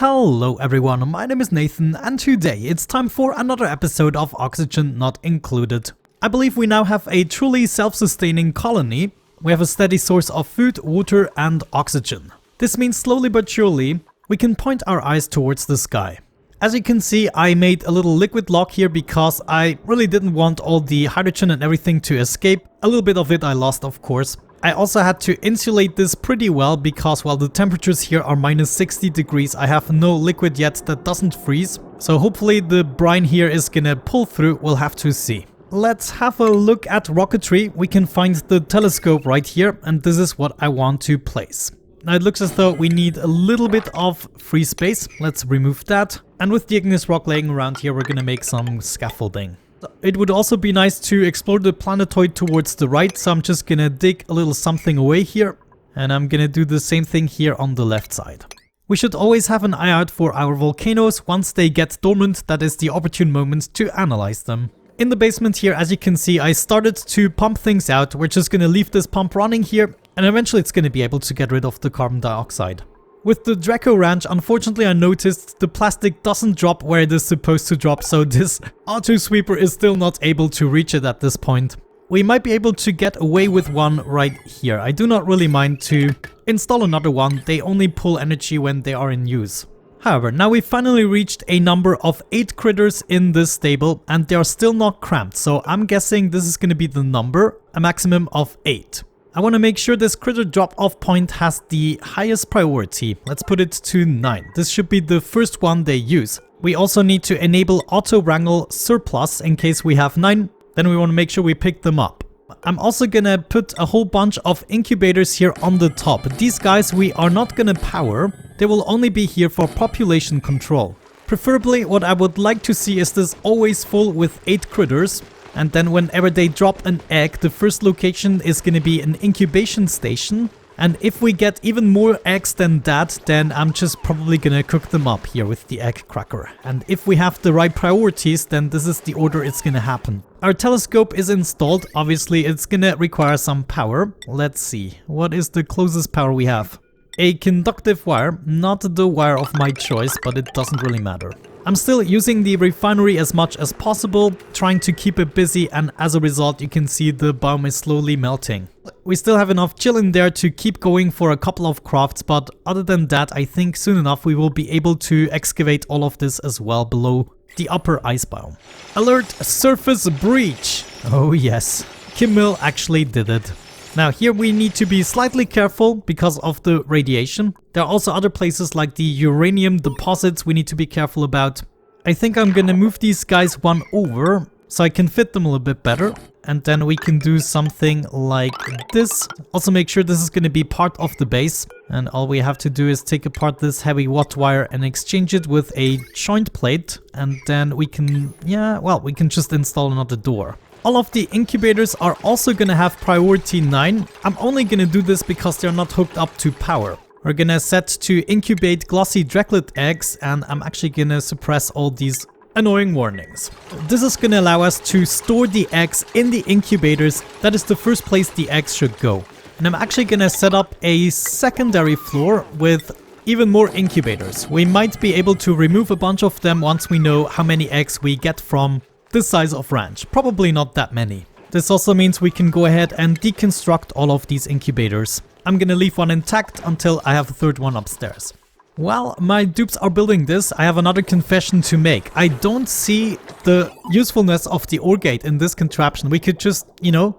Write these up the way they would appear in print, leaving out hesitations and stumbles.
Hello everyone, my name is Nathan and today it's time for another episode of Oxygen Not Included. I believe we now have a truly self-sustaining colony. We have a steady source of food, water and oxygen. This means slowly but surely we can point our eyes towards the sky. As you can see, I made a little liquid lock here because I really didn't want all the hydrogen and everything to escape. A little bit of it I lost, of course. I also had to insulate this pretty well because while the temperatures here are minus 60 degrees, I have no liquid yet that doesn't freeze. So hopefully the brine here is gonna pull through, we'll have to see. Let's have a look at rocketry. We can find the telescope right here and this is what I want to place. Now it looks as though we need a little bit of free space. Let's remove that. And with the igneous rock laying around here, we're gonna make some scaffolding. It would also be nice to explore the planetoid towards the right, so I'm just gonna dig a little something away here. And I'm gonna do the same thing here on the left side. We should always have an eye out for our volcanoes. Once they get dormant, that is the opportune moment to analyze them. In the basement here, as you can see, I started to pump things out. We're just gonna leave this pump running here, and eventually it's gonna be able to get rid of the carbon dioxide. With the Draco Ranch, unfortunately I noticed the plastic doesn't drop where it is supposed to drop, so this auto sweeper is still not able to reach it at this point. We might be able to get away with one right here. I do not really mind to install another one. They only pull energy when they are in use. However, now we finally reached a number of 8 critters in this stable and they are still not cramped, so I'm guessing this is going to be the number, a maximum of 8. I want to make sure this critter drop-off point has the highest priority. Let's put it to 9. This should be the first one they use. We also need to enable auto-wrangle surplus in case we have 9. Then we want to make sure we pick them up. I'm also gonna put a whole bunch of incubators here on the top. These guys we are not gonna power. They will only be here for population control. Preferably what I would like to see is this always full with 8 critters. And then whenever they drop an egg, the first location is going to be an incubation station. And if we get even more eggs than that, then I'm just probably going to cook them up here with the egg cracker. And if we have the right priorities, then this is the order it's going to happen. Our telescope is installed. Obviously, it's going to require some power. Let's see. What is the closest power we have? A conductive wire, not the wire of my choice, but it doesn't really matter. I'm still using the refinery as much as possible, trying to keep it busy, and as a result you can see the biome is slowly melting. We still have enough chill in there to keep going for a couple of crafts, but other than that I think soon enough we will be able to excavate all of this as well below the upper ice biome. Alert! Surface breach! Oh yes, Kimmel actually did it. Now here we need to be slightly careful because of the radiation. There are also other places like the uranium deposits we need to be careful about. I think I'm gonna move these guys one over so I can fit them a little bit better. And then we can do something like this. Also make sure this is gonna be part of the base. And all we have to do is take apart this heavy watt wire and exchange it with a joint plate. And then we can, we can just install another door. All of the incubators are also gonna have priority 9. I'm only gonna do this because they're not hooked up to power. We're gonna set to incubate glossy draglet eggs and I'm actually gonna suppress all these annoying warnings. This is gonna allow us to store the eggs in the incubators. That is the first place the eggs should go. And I'm actually gonna set up a secondary floor with even more incubators. We might be able to remove a bunch of them once we know how many eggs we get from this size of ranch. Probably not that many. This also means we can go ahead and deconstruct all of these incubators. I'm gonna leave one intact until I have a third one upstairs. While my dupes are building this, I have another confession to make. I don't see the usefulness of the Orgate in this contraption. We could just,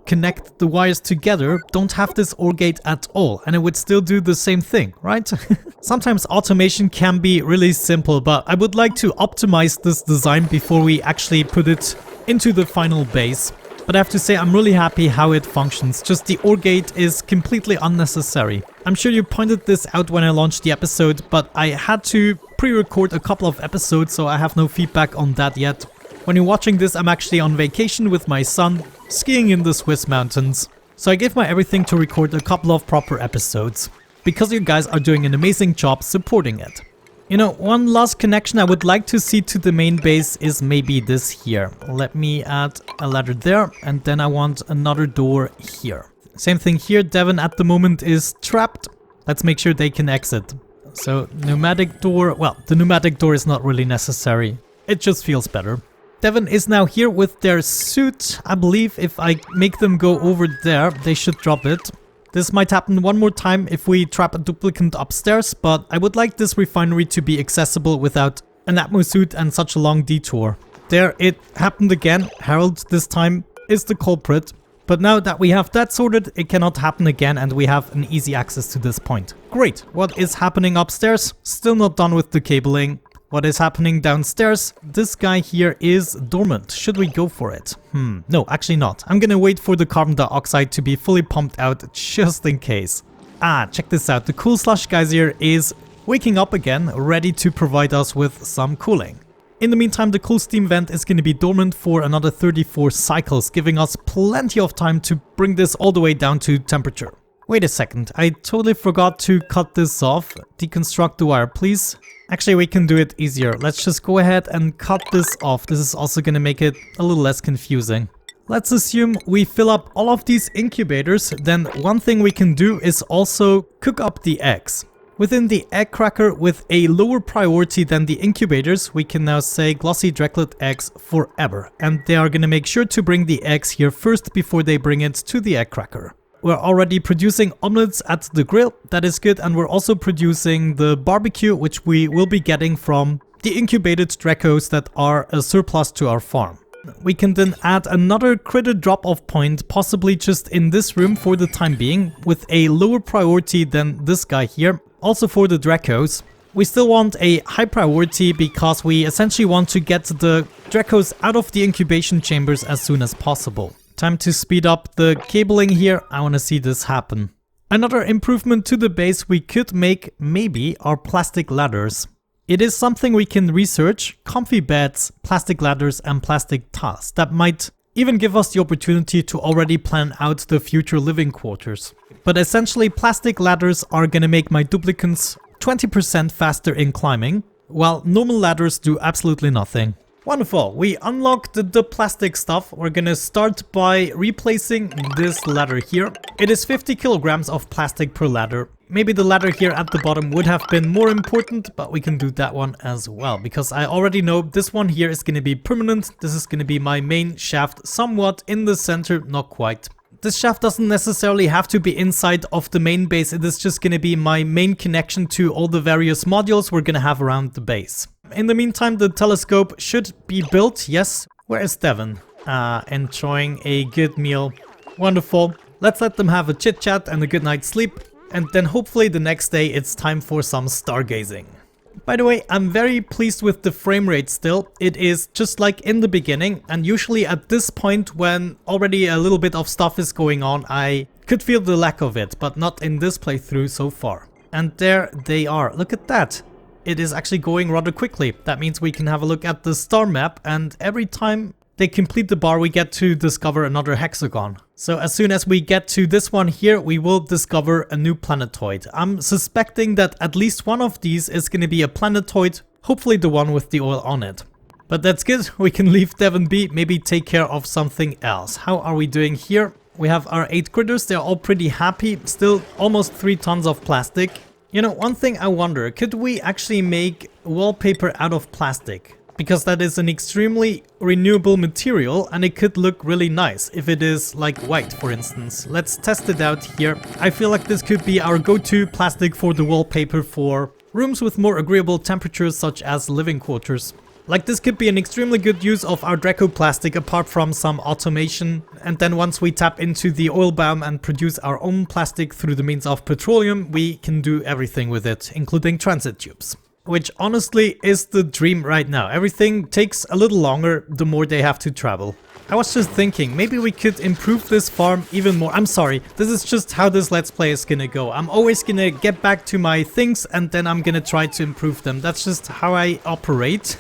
connect the wires together, don't have this Orgate at all, and it would still do the same thing, right? Sometimes automation can be really simple, but I would like to optimize this design before we actually put it into the final base. But I have to say I'm really happy how it functions, just the Orgate is completely unnecessary. I'm sure you pointed this out when I launched the episode, but I had to pre-record a couple of episodes, so I have no feedback on that yet. When you're watching this, I'm actually on vacation with my son, skiing in the Swiss mountains. So I gave my everything to record a couple of proper episodes, because you guys are doing an amazing job supporting it. One last connection I would like to see to the main base is maybe this here. Let me add a ladder there, and then I want another door here. Same thing here, Devon at the moment is trapped. Let's make sure they can exit. So pneumatic door, well, the pneumatic door is not really necessary. It just feels better. Devon is now here with their suit. I believe if I make them go over there, they should drop it. This might happen one more time if we trap a duplicant upstairs, but I would like this refinery to be accessible without an atmo suit and such a long detour. There, it happened again. Harold this time is the culprit. But now that we have that sorted, it cannot happen again and we have an easy access to this point. Great. What is happening upstairs? Still not done with the cabling. What is happening downstairs? This guy here is dormant. Should we go for it? No, actually not. I'm gonna wait for the carbon dioxide to be fully pumped out just in case. Check this out. The cool slush geyser is waking up again, ready to provide us with some cooling. In the meantime, the cool steam vent is going to be dormant for another 34 cycles, giving us plenty of time to bring this all the way down to temperature. Wait a second, I totally forgot to cut this off. Deconstruct the wire, please. Actually, we can do it easier. Let's just go ahead and cut this off. This is also going to make it a little less confusing. Let's assume we fill up all of these incubators. Then one thing we can do is also cook up the eggs. Within the egg cracker with a lower priority than the incubators, we can now say glossy Drecklet eggs forever. And they are going to make sure to bring the eggs here first before they bring it to the egg cracker. We're already producing omelets at the grill, that is good, and we're also producing the barbecue, which we will be getting from the incubated Dracos that are a surplus to our farm. We can then add another critter drop-off point, possibly just in this room for the time being, with a lower priority than this guy here. Also for the Dracos, we still want a high priority because we essentially want to get the Dracos out of the incubation chambers as soon as possible. Time to speed up the cabling here. I want to see this happen. Another improvement to the base we could make maybe are plastic ladders. It is something we can research, comfy beds, plastic ladders and plastic tiles. That might even give us the opportunity to already plan out the future living quarters. But essentially plastic ladders are gonna make my duplicants 20% faster in climbing, while normal ladders do absolutely nothing. Wonderful, we unlocked the plastic stuff. We're gonna start by replacing this ladder here. It is 50 kilograms of plastic per ladder. Maybe the ladder here at the bottom would have been more important, but we can do that one as well, because I already know this one here is gonna be permanent. This is gonna be my main shaft, somewhat in the center, not quite. This shaft doesn't necessarily have to be inside of the main base. It is just going to be my main connection to all the various modules we're going to have around the base. In the meantime, the telescope should be built. Yes. Where is Devon? Enjoying a good meal. Wonderful. Let's let them have a chit chat and a good night's sleep. And then hopefully the next day it's time for some stargazing. By the way, I'm very pleased with the frame rate still. It is just like in the beginning, and usually at this point when already a little bit of stuff is going on, I could feel the lack of it, but not in this playthrough so far. And there they are. Look at that. It is actually going rather quickly. That means we can have a look at the star map, and every time they complete the bar we get to discover another hexagon. So as soon as we get to this one here, we will discover a new planetoid. I'm suspecting that at least one of these is going to be a planetoid, hopefully the one with the oil on it. But that's good, we can leave Devon be, maybe take care of something else. How are we doing here? We have our 8 critters, they're all pretty happy, still almost 3 tons of plastic. You know, one thing I wonder, could we actually make wallpaper out of plastic? Because that is an extremely renewable material and it could look really nice if it is like white, for instance. Let's test it out here. I feel like this could be our go-to plastic for the wallpaper for rooms with more agreeable temperatures such as living quarters. Like this could be an extremely good use of our Draco plastic apart from some automation. And then once we tap into the oil biome and produce our own plastic through the means of petroleum, we can do everything with it, including transit tubes. Which honestly is the dream right now. Everything takes a little longer the more they have to travel. I was just thinking, maybe we could improve this farm even more. I'm sorry, this is just how this Let's Play is gonna go. I'm always gonna get back to my things and then I'm gonna try to improve them. That's just how I operate.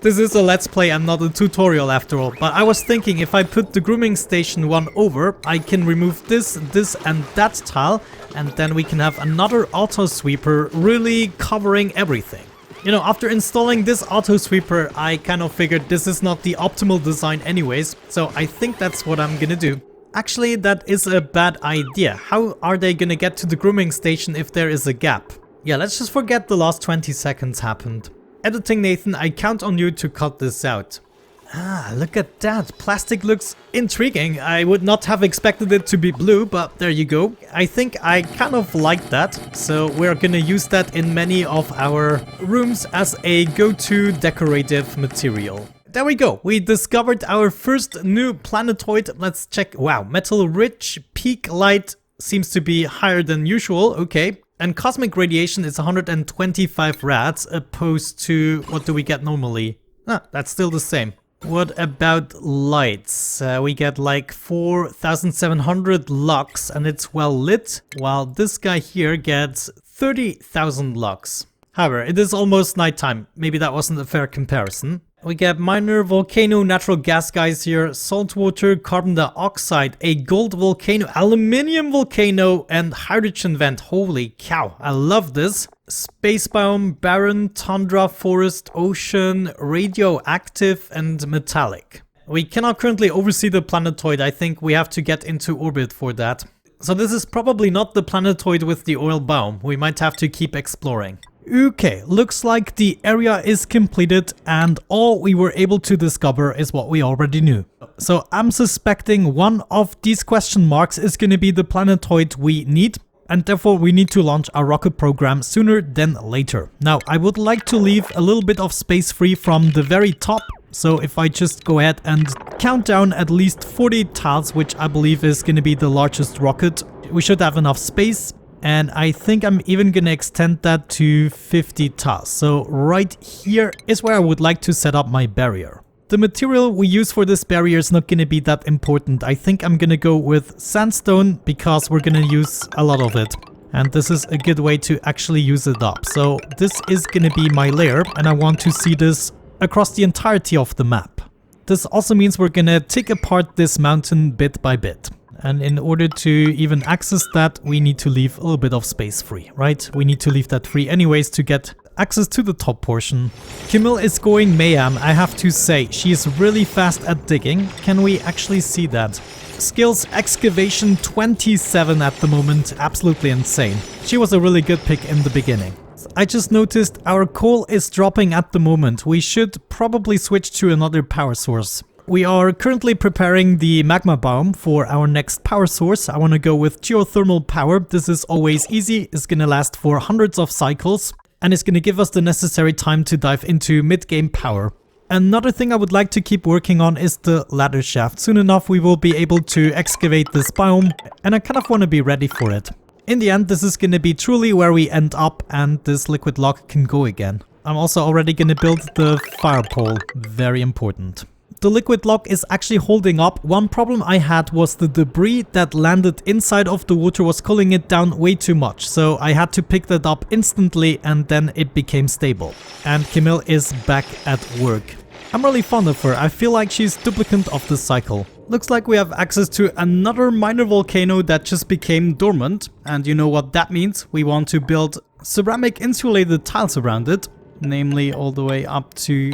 This is a Let's Play and not a tutorial after all. But I was thinking if I put the grooming station one over, I can remove this, this and that tile. And then we can have another auto sweeper really covering everything. You know, after installing this auto sweeper, I kind of figured this is not the optimal design anyways. So I think that's what I'm gonna do. Actually, that is a bad idea. How are they gonna get to the grooming station if there is a gap? Yeah, let's just forget the last 20 seconds happened. Editing Nathan, I count on you to cut this out. Ah, look at that. Plastic looks intriguing. I would not have expected it to be blue, but there you go. I think I kind of like that. So we're gonna use that in many of our rooms as a go-to decorative material. There we go. We discovered our first new planetoid. Let's check. Wow, metal rich, peak light seems to be higher than usual. Okay. And cosmic radiation is 125 rads opposed to what do we get normally? Ah, that's still the same. What about lights? We get like 4,700 lux and it's well lit, while this guy here gets 30,000 lux. However, it is almost nighttime. Maybe that wasn't a fair comparison. We get minor volcano, natural gas guys here, saltwater, carbon dioxide, a gold volcano, aluminium volcano, and hydrogen vent. Holy cow, I love this. Space biome, barren, tundra, forest, ocean, radioactive, and metallic. We cannot currently oversee the planetoid. I think we have to get into orbit for that. So this is probably not the planetoid with the oil biome. We might have to keep exploring. Okay, looks like the area is completed and all we were able to discover is what we already knew. So I'm suspecting one of these question marks is going to be the planetoid we need, and therefore we need to launch our rocket program sooner than later. Now, I would like to leave a little bit of space free from the very top. So if I just go ahead and count down at least 40 tiles, which I believe is going to be the largest rocket, we should have enough space. And I think I'm even going to extend that to 50 tiles. So right here is where I would like to set up my barrier. The material we use for this barrier is not going to be that important. I think I'm going to go with sandstone because we're going to use a lot of it. And this is a good way to actually use it up. So this is going to be my layer and I want to see this across the entirety of the map. This also means we're going to take apart this mountain bit by bit. And in order to even access that, we need to leave a little bit of space free, right? We need to leave that free anyways to get access to the top portion. Camille is going mayhem, I have to say. She is really fast at digging. Can we actually see that? Skills excavation 27 at the moment. Absolutely insane. She was a really good pick in the beginning. I just noticed our coal is dropping at the moment. We should probably switch to another power source. We are currently preparing the magma biome for our next power source. I want to go with geothermal power. This is always easy. It's going to last for hundreds of cycles and it's going to give us the necessary time to dive into mid-game power. Another thing I would like to keep working on is the ladder shaft. Soon enough we will be able to excavate this biome and I kind of want to be ready for it. In the end, this is going to be truly where we end up and this liquid lock can go again. I'm also already going to build the fire pole. Very important. The liquid lock is actually holding up. One problem I had was the debris that landed inside of the water was cooling it down way too much. So I had to pick that up instantly and then it became stable. And Camille is back at work. I'm really fond of her. I feel like she's duplicate of the cycle. Looks like we have access to another minor volcano that just became dormant. And you know what that means? We want to build ceramic insulated tiles around it. Namely all the way up to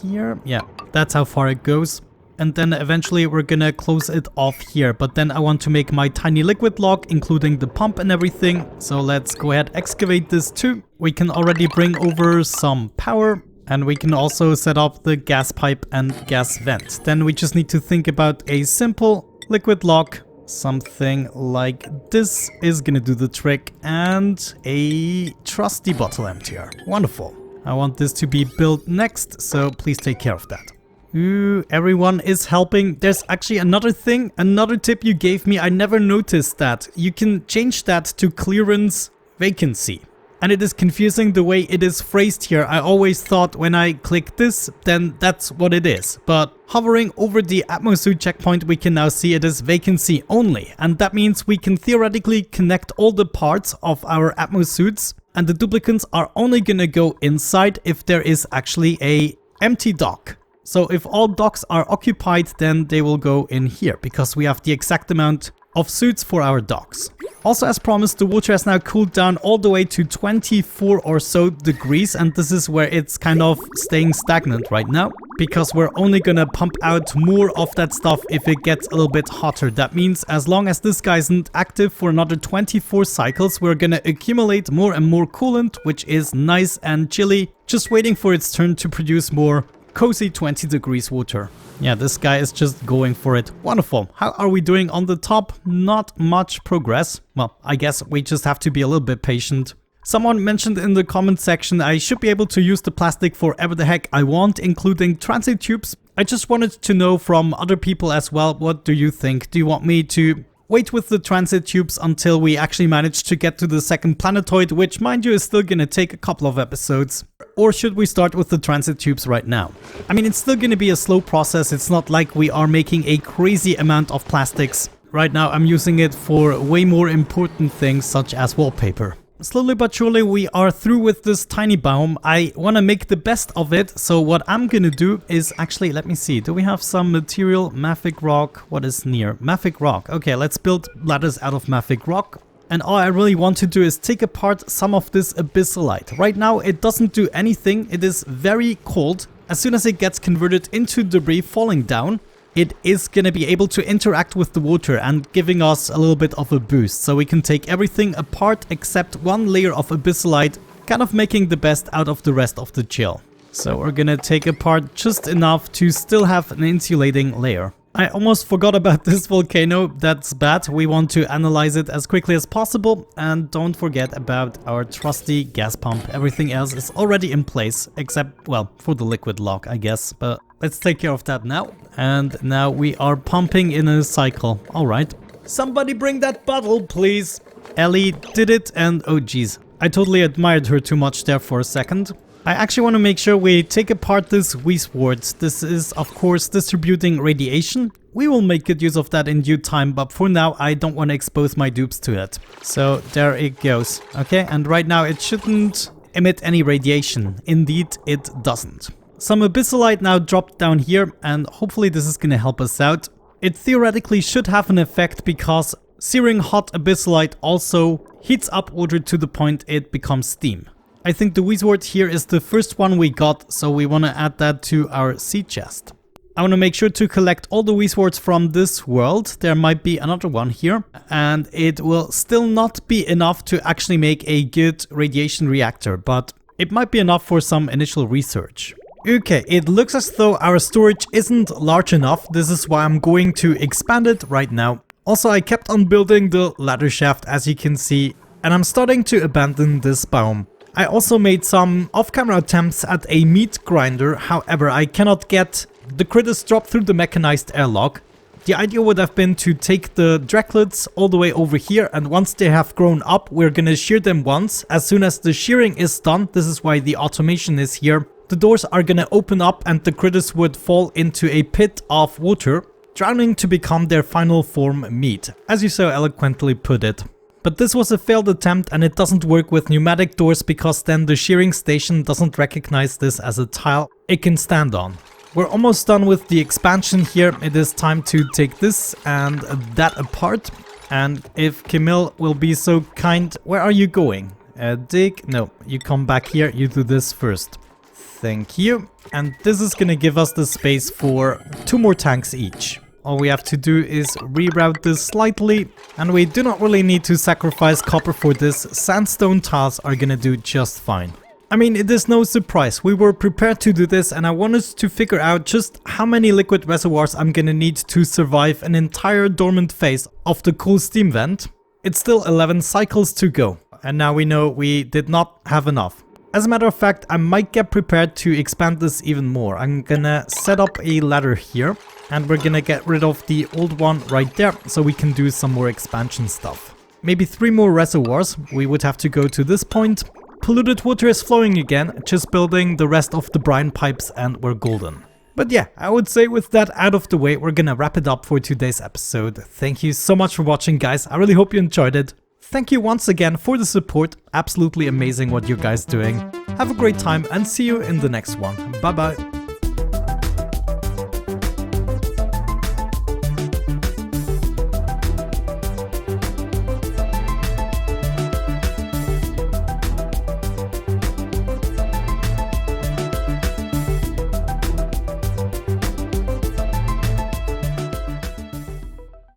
here. Yeah, that's how far it goes. And then eventually we're gonna close it off here. But then I want to make my tiny liquid lock, including the pump and everything. So let's go ahead, excavate this too. We can already bring over some power. And we can also set up the gas pipe and gas vent. Then we just need to think about a simple liquid lock. Something like this is gonna do the trick. And a trusty bottle emptier. Wonderful. I want this to be built next, so please take care of that. Ooh, everyone is helping. There's actually another thing, another tip you gave me. I never noticed that. You can change that to clearance vacancy. And it is confusing the way it is phrased here. I always thought when I click this, then that's what it is. But hovering over the atmosuit checkpoint, we can now see it is vacancy only. And that means we can theoretically connect all the parts of our atmosuits. And the duplicates are only gonna go inside if there is actually a empty dock. So if all docks are occupied, then they will go in here because we have the exact amount of suits for our docks. Also, as promised, the water has now cooled down all the way to 24 or so degrees, and this is where it's kind of staying stagnant right now. because we're only gonna pump out more of that stuff if it gets a little bit hotter. That means as long as this guy isn't active for another 24 cycles, we're gonna accumulate more and more coolant, which is nice and chilly, just waiting for its turn to produce more cozy 20 degrees water. Yeah, this guy is just going for it. Wonderful. How are we doing on the top? Not much progress. Well, I guess we just have to be a little bit patient. Someone mentioned in the comment section I should be able to use the plastic for whatever the heck I want, including transit tubes. I just wanted to know from other people as well, what do you think? Do you want me to wait with the transit tubes until we actually manage to get to the second planetoid, which mind you is still gonna take a couple of episodes? Or should we start with the transit tubes right now? I mean, it's still gonna be a slow process. It's not like we are making a crazy amount of plastics. Right now I'm using it for way more important things such as wallpaper. Slowly but surely we are through with this tiny biome. I want to make the best of it, so what I'm gonna do is actually, let me see, do we have some material? Mafic rock, what is near? Mafic rock, okay, let's build ladders out of mafic rock. And all I really want to do is take apart some of this Abyssalite. Right now it doesn't do anything, it is very cold. As soon as it gets converted into debris falling down, it is gonna be able to interact with the water and giving us a little bit of a boost. So we can take everything apart except one layer of Abyssalite, kind of making the best out of the rest of the gel. So we're gonna take apart just enough to still have an insulating layer. I almost forgot about this volcano, that's bad. We want to analyze it as quickly as possible, and don't forget about our trusty gas pump. Everything else is already in place, except, well, for the liquid lock, I guess, but let's take care of that now. And now we are pumping in a cycle. Alright. Somebody bring that bottle, please. Ellie did it, and oh geez, I totally admired her too much there for a second. I actually want to make sure we take apart this Wheeze warts. This is of course distributing radiation. We will make good use of that in due time, but for now I don't want to expose my dupes to it. So there it goes. Okay, and right now it shouldn't emit any radiation. Indeed, it doesn't. Some Abyssalite now dropped down here, and hopefully this is going to help us out. It theoretically should have an effect because searing hot Abyssalite also heats up water to the point it becomes steam. I think the Wheeze wart here is the first one we got, so we want to add that to our seed chest. I want to make sure to collect all the Wheeze warts from this world. There might be another one here, and it will still not be enough to actually make a good radiation reactor, but it might be enough for some initial research. Okay, it looks as though our storage isn't large enough. This is why I'm going to expand it right now. Also, I kept on building the ladder shaft, as you can see, and I'm starting to abandon this biome. I also made some off-camera attempts at a meat grinder, however I cannot get the critters dropped through the mechanized airlock. The idea would have been to take the draglets all the way over here, and once they have grown up we're gonna shear them once. As soon as the shearing is done, this is why the automation is here, the doors are gonna open up and the critters would fall into a pit of water, drowning to become their final form meat, as you so eloquently put it. But this was a failed attempt and it doesn't work with pneumatic doors because then the shearing station doesn't recognize this as a tile it can stand on. We're almost done with the expansion here. It is time to take this and that apart. And if Camille will be so kind, where are you going? Dig? No, you come back here, you do this first. Thank you. And this is gonna give us the space for 2 more tanks each. All we have to do is reroute this slightly, and we do not really need to sacrifice copper for this. Sandstone tiles are gonna do just fine. I mean, it is no surprise. We were prepared to do this, and I wanted to figure out just how many liquid reservoirs I'm gonna need to survive an entire dormant phase of the cool steam vent. It's still 11 cycles to go, and now we know we did not have enough. As a matter of fact, I might get prepared to expand this even more. I'm gonna set up a ladder here. And we're gonna get rid of the old one right there, so we can do some more expansion stuff. Maybe 3 more reservoirs. We would have to go to this point. Polluted water is flowing again, just building the rest of the brine pipes and we're golden. But yeah, I would say with that out of the way, we're gonna wrap it up for today's episode. Thank you so much for watching, guys. I really hope you enjoyed it. Thank you once again for the support. Absolutely amazing what you guys doing. Have a great time and see you in the next one. Bye bye.